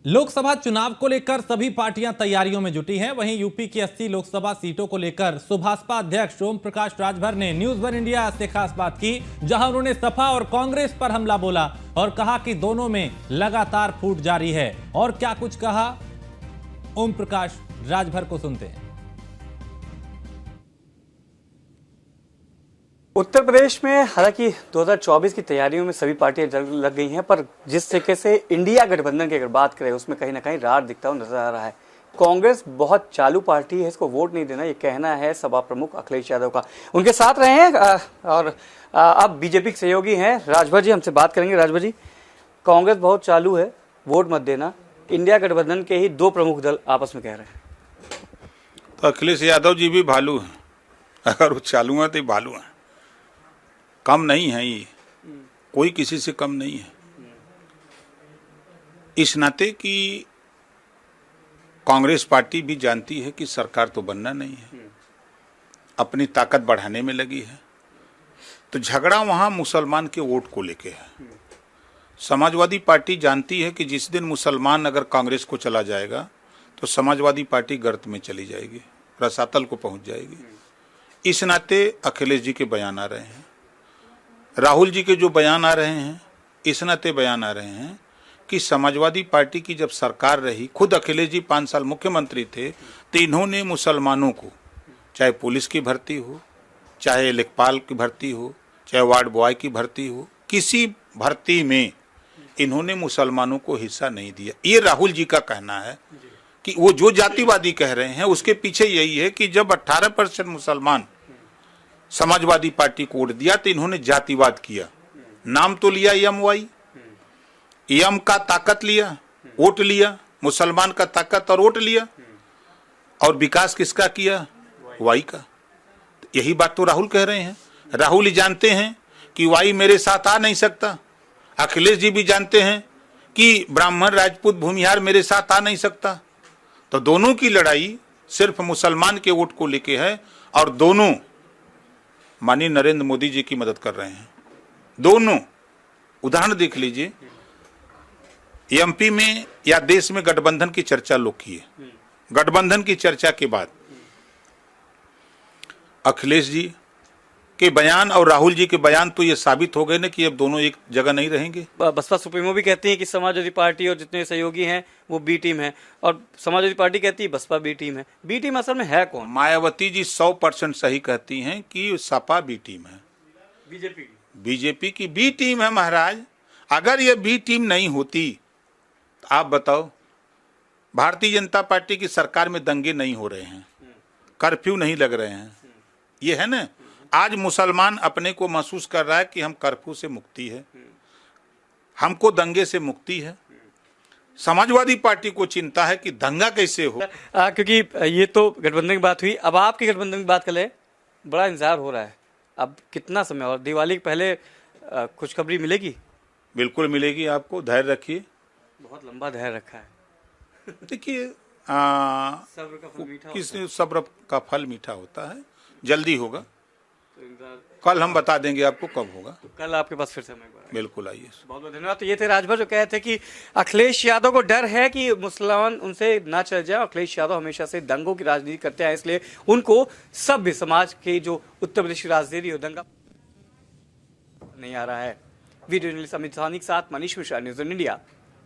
लोकसभा चुनाव को लेकर सभी पार्टियां तैयारियों में जुटी हैं। वहीं यूपी की 80 लोकसभा सीटों को लेकर सुभाषपा अध्यक्ष ओम प्रकाश राजभर ने न्यूज वन इंडिया से खास बात की, जहां उन्होंने सपा और कांग्रेस पर हमला बोला और कहा कि दोनों में लगातार फूट जारी है। और क्या कुछ कहा, ओम प्रकाश राजभर को सुनते हैं। उत्तर प्रदेश में हालांकि 2024 की तैयारियों में सभी पार्टियां लग गई हैं, पर जिस तरीके से इंडिया गठबंधन की अगर बात करें उसमें कहीं ना कहीं रार दिखता हुआ नजर आ रहा है। कांग्रेस बहुत चालू पार्टी है, इसको वोट नहीं देना, ये कहना है सपा प्रमुख अखिलेश यादव का। उनके साथ रहे हैं और अब बीजेपी के सहयोगी हैं राजभर जी, हमसे बात करेंगे। राजभर जी, कांग्रेस बहुत चालू है, वोट मत देना, इंडिया गठबंधन के ही दो प्रमुख दल आपस में कह रहे हैं। तो अखिलेश यादव जी भी भालू हैं, अगर वो चालू हैं तो भालू हैं, कम नहीं है। ये कोई किसी से कम नहीं है। इस नाते कि कांग्रेस पार्टी भी जानती है कि सरकार तो बनना नहीं है, अपनी ताकत बढ़ाने में लगी है। तो झगड़ा वहां मुसलमान के वोट को लेके है। समाजवादी पार्टी जानती है कि जिस दिन मुसलमान अगर कांग्रेस को चला जाएगा तो समाजवादी पार्टी गर्त में चली जाएगी, रसातल को पहुंच जाएगी। इस नाते अखिलेश जी के बयान आ रहे हैं, राहुल जी के जो बयान आ रहे हैं, इस नाते बयान आ रहे हैं कि समाजवादी पार्टी की जब सरकार रही, खुद अखिलेश जी 5 साल मुख्यमंत्री थे, तो इन्होंने मुसलमानों को, चाहे पुलिस की भर्ती हो, चाहे लेखपाल की भर्ती हो, चाहे वार्ड बॉय की भर्ती हो, किसी भर्ती में इन्होंने मुसलमानों को हिस्सा नहीं दिया। ये राहुल जी का कहना है कि वो जो जातिवादी कह रहे हैं उसके पीछे यही है कि जब 18% मुसलमान समाजवादी पार्टी को वोट दिया तो इन्होंने जातिवाद किया। नाम तो लिया एम एम का ताकत लिया, वोट लिया, मुसलमान का ताकत और वोट लिया, और विकास किसका किया? वाई का। यही बात तो राहुल कह रहे हैं। राहुल ही जानते हैं कि वाई मेरे साथ आ नहीं सकता, अखिलेश जी भी जानते हैं कि ब्राह्मण राजपूत भूमिहार मेरे साथ आ नहीं सकता। तो दोनों की लड़ाई सिर्फ मुसलमान के वोट को लेके है, और दोनों माननीय नरेंद्र मोदी जी की मदद कर रहे हैं। दोनों उदाहरण देख लीजिए, एमपी में या देश में गठबंधन की चर्चा लोग किए, गठबंधन की चर्चा के बाद अखिलेश जी के बयान और राहुल जी के बयान तो ये साबित हो गए ना कि अब दोनों एक जगह नहीं रहेंगे। बसपा सुप्रीमो भी कहती है कि समाजवादी पार्टी और जितने सहयोगी हैं वो बी टीम है, और समाजवादी पार्टी कहती है बसपा बी टीम है। बी टीम असल में है कौन? मायावती जी 100% सही कहती हैं कि सपा बी टीम है, बीजेपी की बी टीम है महाराज। अगर ये बी टीम नहीं होती तो आप बताओ, भारतीय जनता पार्टी की सरकार में दंगे नहीं हो रहे हैं, कर्फ्यू नहीं लग रहे हैं, ये है ना। आज मुसलमान अपने को महसूस कर रहा है कि हम कर्फ्यू से मुक्ति है, हमको दंगे से मुक्ति है। समाजवादी पार्टी को चिंता है कि दंगा कैसे हो। क्योंकि ये तो गठबंधन की बात हुई, अब आपके गठबंधन की बात कर ले। बड़ा इंतजार हो रहा है, अब कितना समय और दिवाली के पहले खुशखबरी मिलेगी? बिल्कुल मिलेगी आपको, धैर्य रखिए। बहुत लंबा धैर्य रखा है। देखिए, सब्र का फल मीठा किस सब्र का फल मीठा होता है, जल्दी होगा। कल हम बता देंगे आपको कब होगा। तो कल आपके पास फिर समय बिल्कुल आइए। बहुत बहुत धन्यवाद। तो ये थे राजभर जो कहे थे कि अखिलेश यादव को डर है कि मुसलमान उनसे ना चल जाए। अखिलेश यादव हमेशा से दंगों की राजनीति करते हैं, इसलिए उनको सभ्य समाज के जो उत्तर प्रदेश की राजनीति हो दंगा नहीं आ रहा है। वीडियो जर्नलिस्ट अमित साहनी के साथ Manish Mishra, news one India.